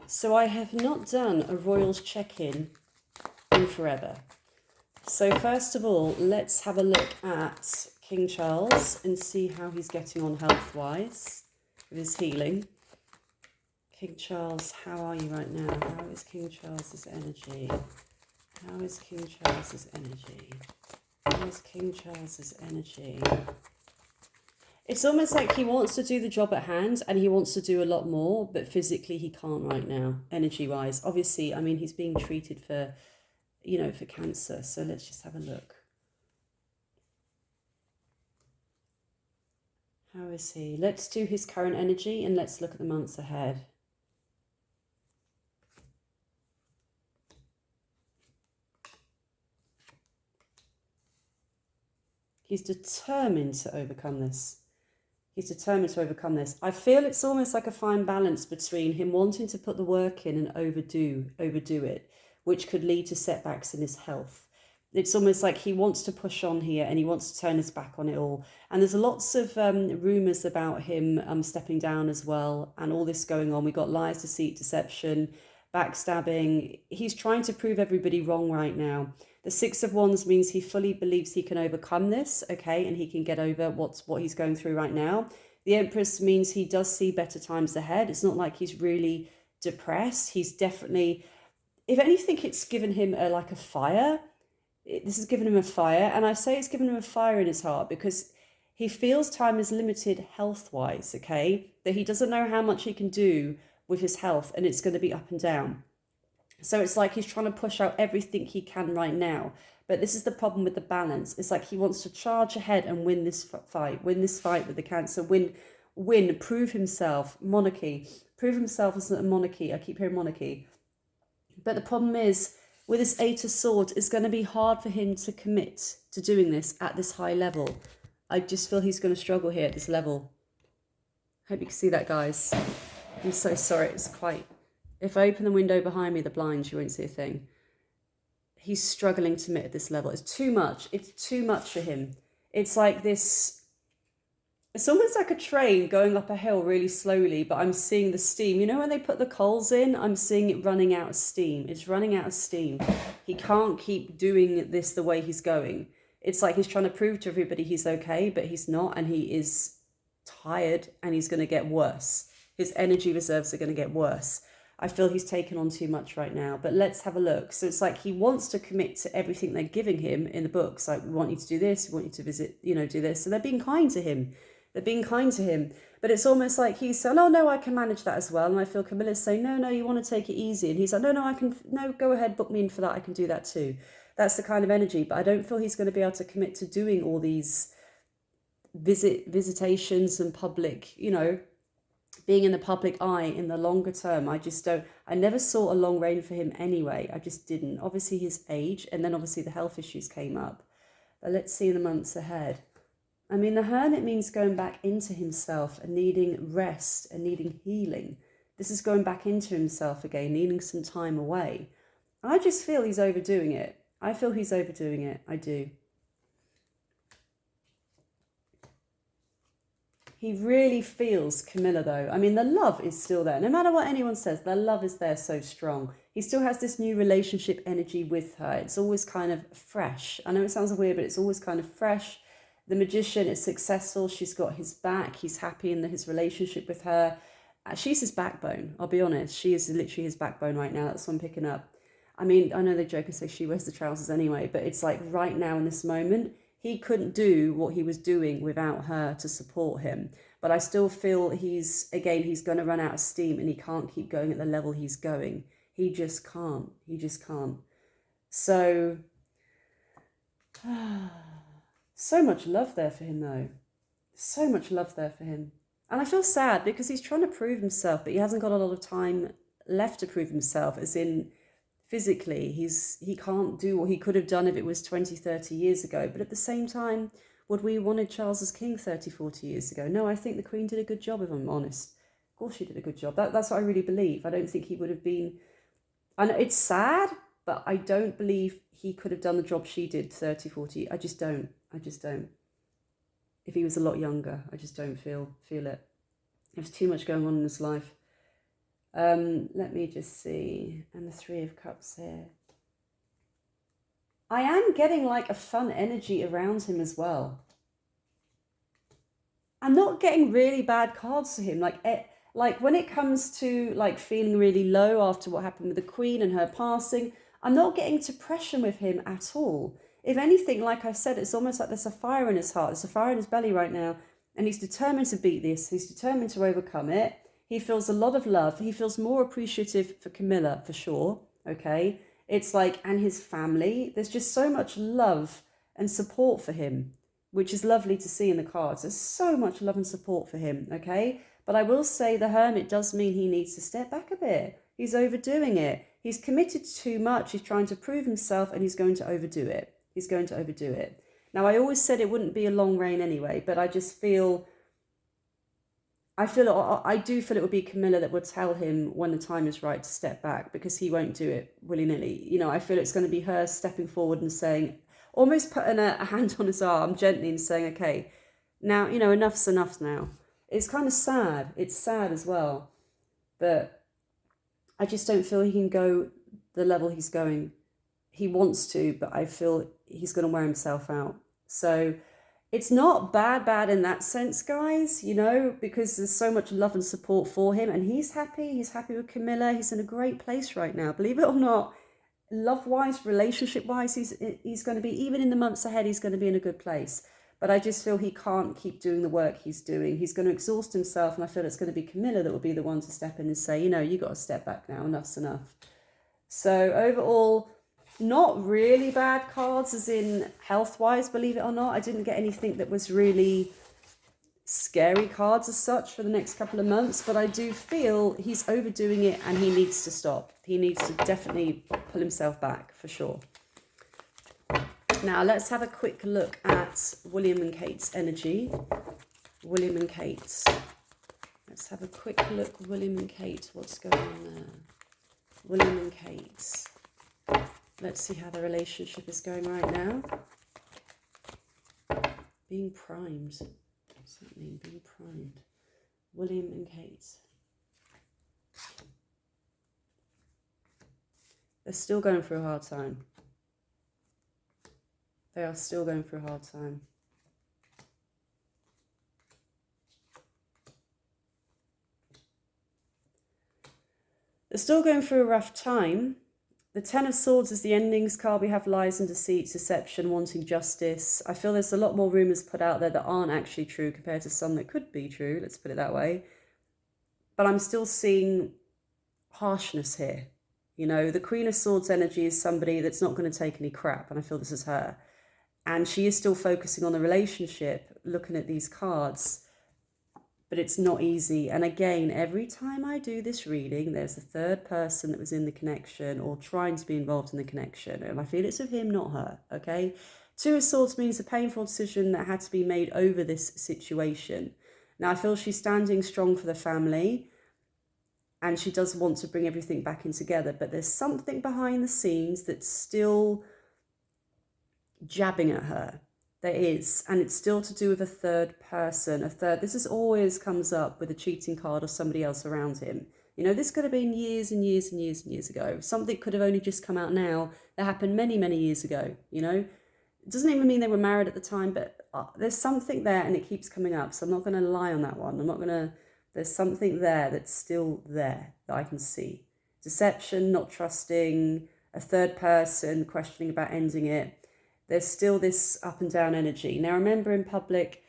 So I have not done a royals check-in in forever. So first of all, let's have a look at King Charles and see how he's getting on health-wise with his healing. King Charles, how are you right now? How is King Charles's energy? How is King Charles's energy? How is King Charles's energy? It's almost like he wants to do the job at hand and he wants to do a lot more, but physically he can't right now, energy-wise. Obviously, I mean, he's being treated for, for cancer. So let's just have a look. How is he? Let's do his current energy and let's look at the months ahead. He's determined to overcome this. He's determined to overcome this. I feel it's almost like a fine balance between him wanting to put the work in and overdo it, which could lead to setbacks in his health. It's almost like he wants to push on here and he wants to turn his back on it all. And there's lots of rumours about him stepping down as well and all this going on. We've got lies, deceit, deception, backstabbing. He's trying to prove everybody wrong right now. The Six of Wands means he fully believes he can overcome this, okay, and he can get over what he's going through right now. The Empress means he does see better times ahead. It's not like he's really depressed. He's definitely, if anything, it's given him a fire. This has given him a fire, and I say it's given him a fire in his heart because he feels time is limited health-wise, okay, that he doesn't know how much he can do with his health, and it's going to be up and down. So it's like he's trying to push out everything he can right now. But this is the problem with the balance. It's like he wants to charge ahead and win this fight with the cancer, prove himself, monarchy, prove himself as a monarchy. I keep hearing monarchy. But the problem is, with this Eight of Swords, it's going to be hard for him to commit to doing this at this high level. I just feel he's going to struggle here at this level. Hope you can see that, guys. I'm so sorry. It's quite... If I open the window behind me, the blinds, you won't see a thing. He's struggling to commit at this level. It's too much. It's too much for him. It's like this... It's almost like a train going up a hill really slowly, but I'm seeing the steam. You know when they put the coals in? I'm seeing it running out of steam. It's running out of steam. He can't keep doing this the way he's going. It's like he's trying to prove to everybody he's okay, but he's not, and he is tired, and he's going to get worse. His energy reserves are going to get worse. I feel he's taken on too much right now, but let's have a look. So it's like he wants to commit to everything they're giving him in the books. Like, we want you to do this, we want you to visit, do this. So they're being kind to him. They're being kind to him. But it's almost like he's saying, oh, no, I can manage that as well. And I feel Camilla's saying, no, you want to take it easy. And he's like, no, go ahead, book me in for that. I can do that too. That's the kind of energy. But I don't feel he's going to be able to commit to doing all these visitations and public, being in the public eye in the longer term. I never saw a long reign for him anyway. I just didn't. Obviously his age, and then obviously the health issues came up. But let's see in the months ahead. I mean, the Hermit means going back into himself and needing rest and needing healing. This is going back into himself again, needing some time away. I just feel he's overdoing it. I feel he's overdoing it. I do. He really feels Camilla, though. I mean, the love is still there. No matter what anyone says, the love is there so strong. He still has this new relationship energy with her. It's always kind of fresh. I know it sounds weird, but it's always kind of fresh. The Magician is successful. She's got his back. He's happy in his relationship with her. She's his backbone, I'll be honest. She is literally his backbone right now. That's what I'm picking up. I mean, I know they joke and say she wears the trousers anyway, but it's like right now in this moment, he couldn't do what he was doing without her to support him. But I still feel he's going to run out of steam and he can't keep going at the level he's going. He just can't. So, so much love there for him, though. So much love there for him. And I feel sad because he's trying to prove himself, but he hasn't got a lot of time left to prove himself, as in physically. He can't do what he could have done if it was 20, 30 years ago. But at the same time, would we wanted Charles as king 30, 40 years ago? No, I think the Queen did a good job, if I'm honest. Of course she did a good job. That's what I really believe. I don't think he would have been... I know it's sad, but I don't believe he could have done the job she did 30, 40. I just don't. If he was a lot younger, I just don't feel it. There's too much going on in his life. Let me just see. And the Three of Cups here. I am getting like a fun energy around him as well. I'm not getting really bad cards for him. Like when it comes to like feeling really low after what happened with the Queen and her passing, I'm not getting depression with him at all. If anything, like I said, it's almost like there's a fire in his heart. There's a fire in his belly right now. And he's determined to beat this. He's determined to overcome it. He feels a lot of love. He feels more appreciative for Camilla, for sure. Okay. It's like, and his family. There's just so much love and support for him, which is lovely to see in the cards. There's so much love and support for him. Okay. But I will say the Hermit does mean he needs to step back a bit. He's overdoing it. He's committed too much. He's trying to prove himself and he's going to overdo it. He's going to overdo it. Now, I always said it wouldn't be a long reign anyway, but I just feel, I do feel it would be Camilla that would tell him when the time is right to step back, because he won't do it willy-nilly. You know, I feel it's going to be her stepping forward and saying, almost putting a hand on his arm gently and saying, okay, now, you know, enough's enough now. It's kind of sad. It's sad as well. But I just don't feel he can go the level he's going. He wants to, but I feel he's going to wear himself out. So it's not bad in that sense, guys, you know, because there's so much love and support for him. And he's happy. He's happy with Camilla. He's in a great place right now. Believe it or not, love-wise, relationship-wise, he's going to be, even in the months ahead, he's going to be in a good place. But I just feel he can't keep doing the work he's doing. He's going to exhaust himself. And I feel it's going to be Camilla that will be the one to step in and say, you know, you got to step back now. Enough's enough. So overall, not really bad cards as in health-wise, believe it or not. I didn't get anything that was really scary cards as such for the next couple of months. But I do feel he's overdoing it and he needs to stop. He needs to definitely pull himself back for sure. Now, let's have a quick look at William and Kate's energy. William and Kate. Let's have a quick look. William and Kate. What's going on there? William and Kate. Let's see how the relationship is going right now. Being primed. What's that mean? Being primed. William and Kate. They're still going through a hard time. They are still going through a hard time. They're still going through a rough time. The Ten of Swords is the endings card. We have lies and deceit, deception, wanting justice. I feel there's a lot more rumours put out there that aren't actually true compared to some that could be true. Let's put it that way. But I'm still seeing harshness here. You know, the Queen of Swords energy is somebody that's not going to take any crap. And I feel this is her. And she is still focusing on the relationship, looking at these cards. But it's not easy. And again, every time I do this reading, there's a third person that was in the connection or trying to be involved in the connection. And I feel it's with him, not her, okay? Two of Swords means a painful decision that had to be made over this situation. Now, I feel she's standing strong for the family. And she does want to bring everything back in together. But there's something behind the scenes that's still jabbing at her. There is, and it's still to do with a third person. This is always comes up with a cheating card or somebody else around him. You know, this could have been years and years and years and years ago. Something could have only just come out now that happened many, many years ago, you know. It doesn't even mean they were married at the time, but there's something there and it keeps coming up. So I'm not going to lie on that one. There's something there that's still there that I can see. Deception, not trusting, a third person, questioning about ending it. There's still this up and down energy. Now, remember, in public,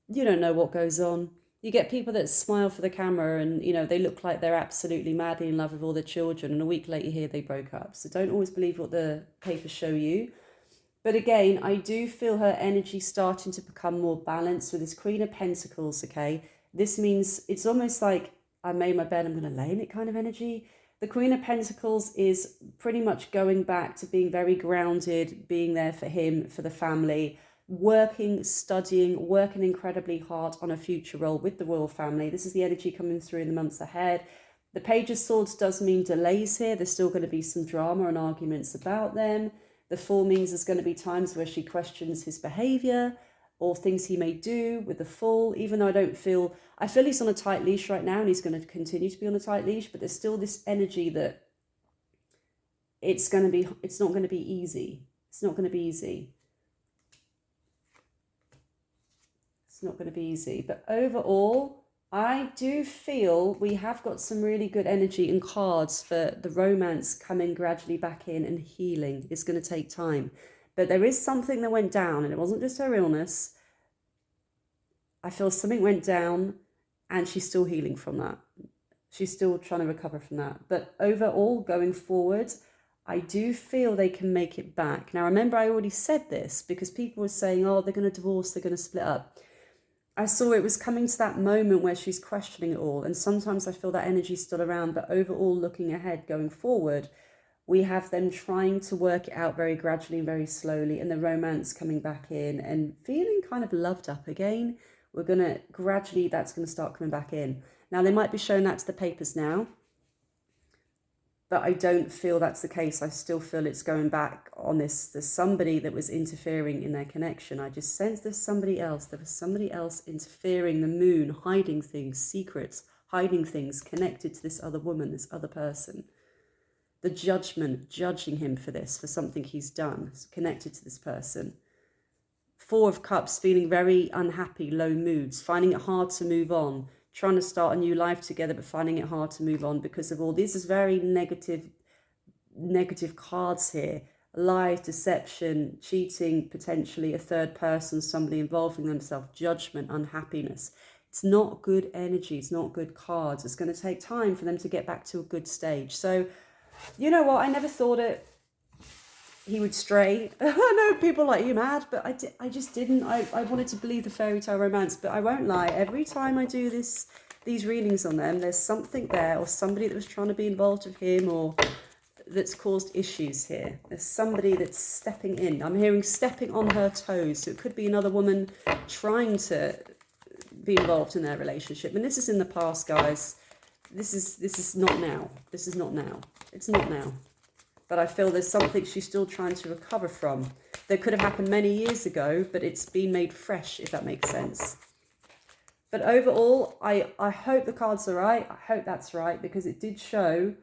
you don't know what goes on. You get people that smile for the camera and, you know, they look like they're absolutely madly in love with all their children. And a week later here, they broke up. So don't always believe what the papers show you. But again, I do feel her energy starting to become more balanced with this Queen of Pentacles, okay? This means it's almost like I made my bed, I'm going to lay in it kind of energy. The Queen of Pentacles is pretty much going back to being very grounded, being there for him, for the family, working, studying, working incredibly hard on a future role with the royal family. This is the energy coming through in the months ahead. The Page of Swords does mean delays here. There's still going to be some drama and arguments about them. The Fool means there's going to be times where she questions his behaviour or things he may do with the Fool, even though I feel he's on a tight leash right now, and he's going to continue to be on a tight leash, but there's still this energy that it's not going to be easy. It's not going to be easy. It's not going to be easy. But overall, I do feel we have got some really good energy and cards for the romance coming gradually back in and healing. It's going to take time. But there is something that went down, and it wasn't just her illness. I feel something went down, and she's still healing from that. She's still trying to recover from that. But overall, going forward, I do feel they can make it back. Now, remember, I already said this because people were saying, oh, they're going to divorce, they're going to split up. I saw it was coming to that moment where she's questioning it all. And sometimes I feel that energy's still around. But overall, looking ahead, going forward, we have them trying to work it out very gradually, very slowly, and the romance coming back in and feeling kind of loved up again. We're going to gradually, that's going to start coming back in. Now, they might be showing that to the papers now, but I don't feel that's the case. I still feel it's going back on this. There's somebody that was interfering in their connection. I just sense there's somebody else. There was somebody else interfering, the moon, hiding things, secrets, hiding things connected to this other woman, this other person. The judgment, judging him for this, for something he's done, connected to this person. 4 of Cups, feeling very unhappy, low moods, finding it hard to move on, trying to start a new life together, but finding it hard to move on because of all this is very negative cards here. Lies, deception, cheating, potentially a third person, somebody involving themselves, judgment, unhappiness. It's not good energy. It's not good cards. It's going to take time for them to get back to a good stage. So, you know what? I never thought he would stray. I know people like, you mad? But I just didn't. I wanted to believe the fairy tale romance, but I won't lie. Every time I do these readings on them, there's something there, or somebody that was trying to be involved with him, or that's caused issues here. There's somebody that's stepping in. I'm hearing stepping on her toes. So it could be another woman trying to be involved in their relationship. And this is in the past, guys. This is not now. This is not now. It's not now. But I feel there's something she's still trying to recover from. That could have happened many years ago, but it's been made fresh, if that makes sense. But overall, I hope the cards are right. I hope that's right, because it did show,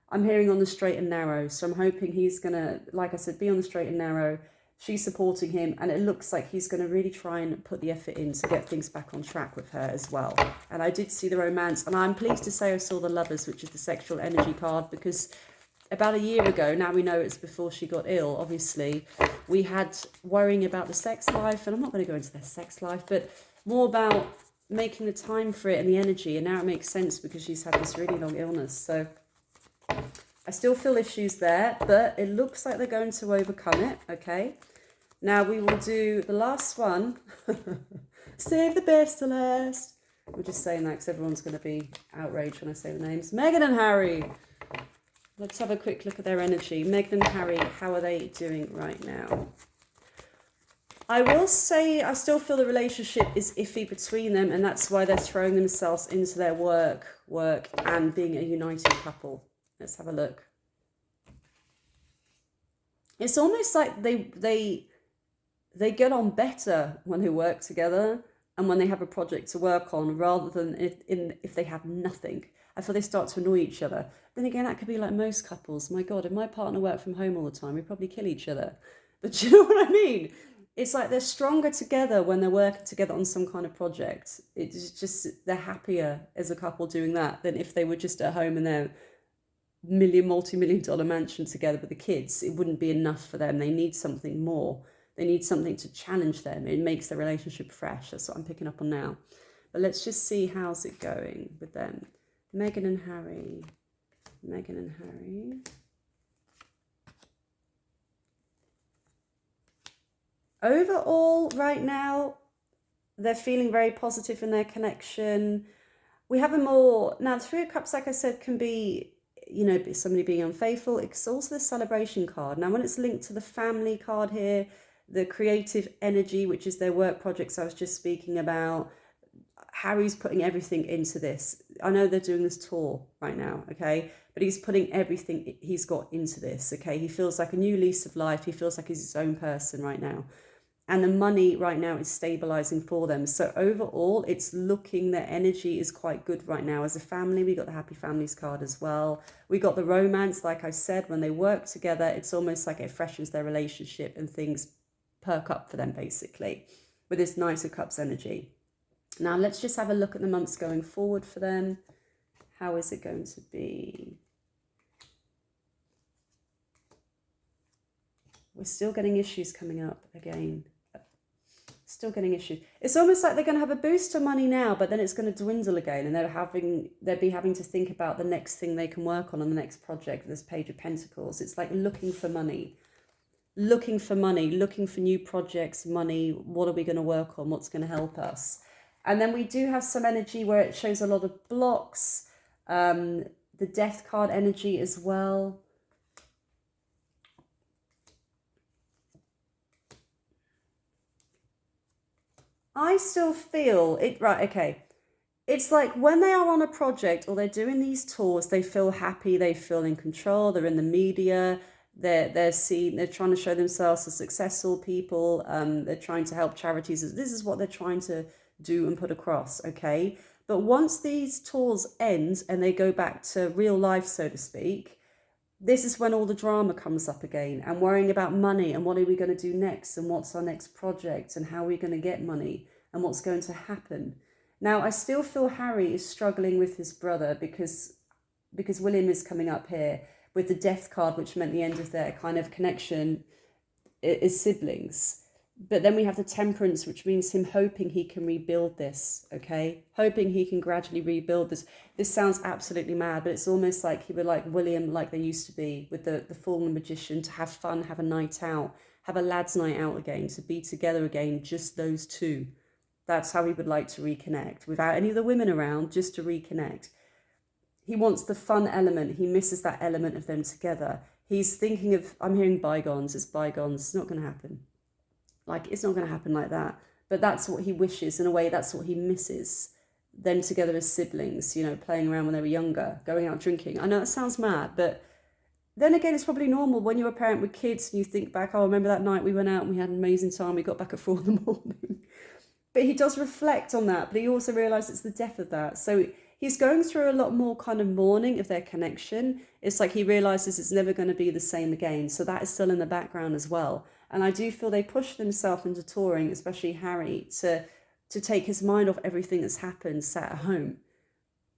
I'm hearing on the straight and narrow. So I'm hoping he's going to, like I said, be on the straight and narrow. She's supporting him, and it looks like he's going to really try and put the effort in to get things back on track with her as well. And I did see the romance, and I'm pleased to say I saw the Lovers, which is the sexual energy card, because about a year ago, now we know it's before she got ill, obviously, we had worrying about the sex life, and I'm not going to go into their sex life, but more about making the time for it and the energy, and now it makes sense because she's had this really long illness. So I still feel issues there, but it looks like they're going to overcome it, okay? Now we will do the last one. Save the best to last. I'm just saying that because everyone's going to be outraged when I say the names. Meghan and Harry. Let's have a quick look at their energy. Meghan and Harry, how are they doing right now? I will say I still feel the relationship is iffy between them, and that's why they're throwing themselves into their work and being a united couple. Let's have a look. It's almost like they get on better when they work together and when they have a project to work on, rather than if they have nothing. I feel they start to annoy each other. Then again, that could be like most couples. My God, if my partner worked from home all the time, we'd probably kill each other. But do you know what I mean? It's like they're stronger together when they're working together on some kind of project. It's just, they're happier as a couple doing that than if they were just at home in their multi-million-dollar mansion together with the kids. It wouldn't be enough for them. They need something more. They need something to challenge them. It makes their relationship fresh. That's what I'm picking up on now. But let's just see how's it going with them. Meghan and Harry. Meghan and Harry. Overall, right now, they're feeling very positive in their connection. We have a more... Now, the Three of Cups, like I said, can be, you know, somebody being unfaithful. It's also the celebration card. Now, when it's linked to the family card here, the creative energy, which is their work projects I was just speaking about, Harry's putting everything into this. I know they're doing this tour right now, okay? But he's putting everything he's got into this, okay? He feels like a new lease of life. He feels like he's his own person right now. And the money right now is stabilizing for them. So overall, it's looking, their energy is quite good right now. As a family, we got the Happy Families card as well. We got the romance, like I said, when they work together, it's almost like it freshens their relationship and things perk up for them, basically, with this Knight of Cups energy. Now, let's just have a look at the months going forward for them. How is it going to be? We're still getting issues coming up again. Still getting issues. It's almost like they're going to have a boost of money now, but then it's going to dwindle again, and they'll be having to think about the next thing they can work on the next project. This Page of Pentacles. It's like looking for money, looking for new projects, money. What are we going to work on? What's going to help us? And then we do have some energy where it shows a lot of blocks. The Death card energy as well. I still feel it, right, okay. It's like when they are on a project or they're doing these tours, they feel happy, they feel in control, they're in the media, they're seen, they're trying to show themselves as successful people, they're trying to help charities. This is what they're trying to do and put across, okay? But once these tours end and they go back to real life, so to speak, this is when all the drama comes up again, and worrying about money and what are we going to do next and what's our next project and how are we going to get money and what's going to happen. Now, I still feel Harry is struggling with his brother because William is coming up here with the Death card, which meant the end of their kind of connection is siblings. But then we have the Temperance, which means him hoping he can rebuild this, okay? Hoping he can gradually rebuild this. This sounds absolutely mad, but it's almost like he would like William, like they used to be with the fallen magician, to have fun, have a night out, have a lad's night out again, to be together again, just those two. That's how he would like to reconnect, without any of the women around, just to reconnect. He wants the fun element. He misses that element of them together. He's thinking of, I'm hearing bygones, it's bygones, it's not going to happen. Like, it's not going to happen like that. But that's what he wishes. In a way, that's what he misses. Them together as siblings, you know, playing around when they were younger, going out drinking. I know that sounds mad, but then again, it's probably normal when you're a parent with kids and you think back, oh, I remember that night we went out and we had an amazing time. We got back at 4 a.m. But he does reflect on that. But he also realizes it's the death of that. So he's going through a lot more kind of mourning of their connection. It's like he realizes it's never going to be the same again. So that is still in the background as well. And I do feel they push themselves into touring, especially Harry, to take his mind off everything that's happened, sat at home.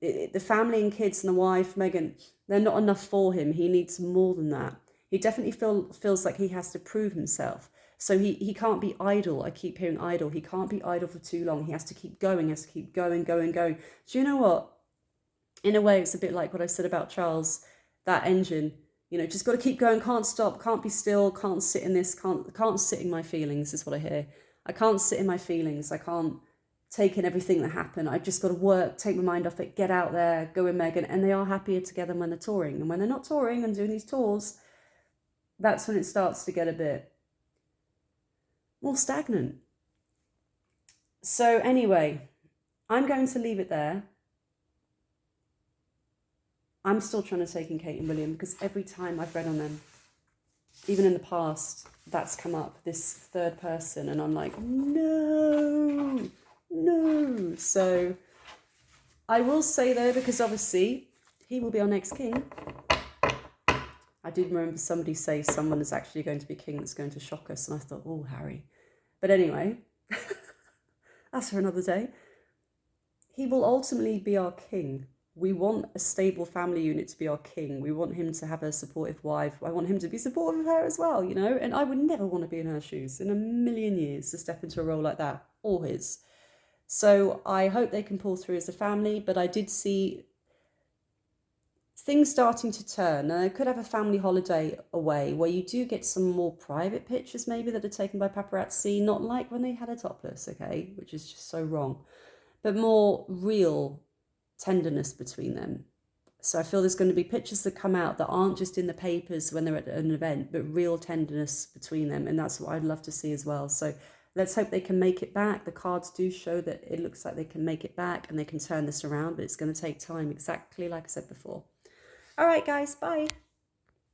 The family and kids and the wife, Meghan, they're not enough for him. He needs more than that. He definitely feels like he has to prove himself. So he can't be idle. I keep hearing idle. He can't be idle for too long. He has to keep going, he has to keep going. Do you know what? In a way, it's a bit like what I said about Charles, that engine. You know, just got to keep going, can't stop, can't be still, can't sit in this, can't sit in my feelings is what I hear. I can't sit in my feelings. I can't take in everything that happened. I've just got to work, take my mind off it, get out there, go with Meghan. And they are happier together when they're touring. And when they're not touring and doing these tours, that's when it starts to get a bit more stagnant. So anyway, I'm going to leave it there. I'm still trying to take in Kate and William because every time I've read on them, even in the past, that's come up, this third person, and I'm like, no. So I will say though, because obviously he will be our next king. I did remember somebody say someone is actually going to be king that's going to shock us, and I thought, oh, Harry. But anyway, that's for another day. He will ultimately be our king. We want a stable family unit to be our king. We want him to have a supportive wife. I want him to be supportive of her as well, you know? And I would never want to be in her shoes in a million years to step into a role like that, or his. So I hope they can pull through as a family, but I did see things starting to turn. And I could have a family holiday away where you do get some more private pictures maybe that are taken by paparazzi, not like when they had a topless, okay, which is just so wrong, but more real tenderness between them. So I feel there's going to be pictures that come out that aren't just in the papers when they're at an event, but real tenderness between them. And that's what I'd love to see as well. So let's hope they can make it back. The cards do show that it looks like they can make it back and they can turn this around, but it's going to take time, exactly like I said before. All right, guys, bye.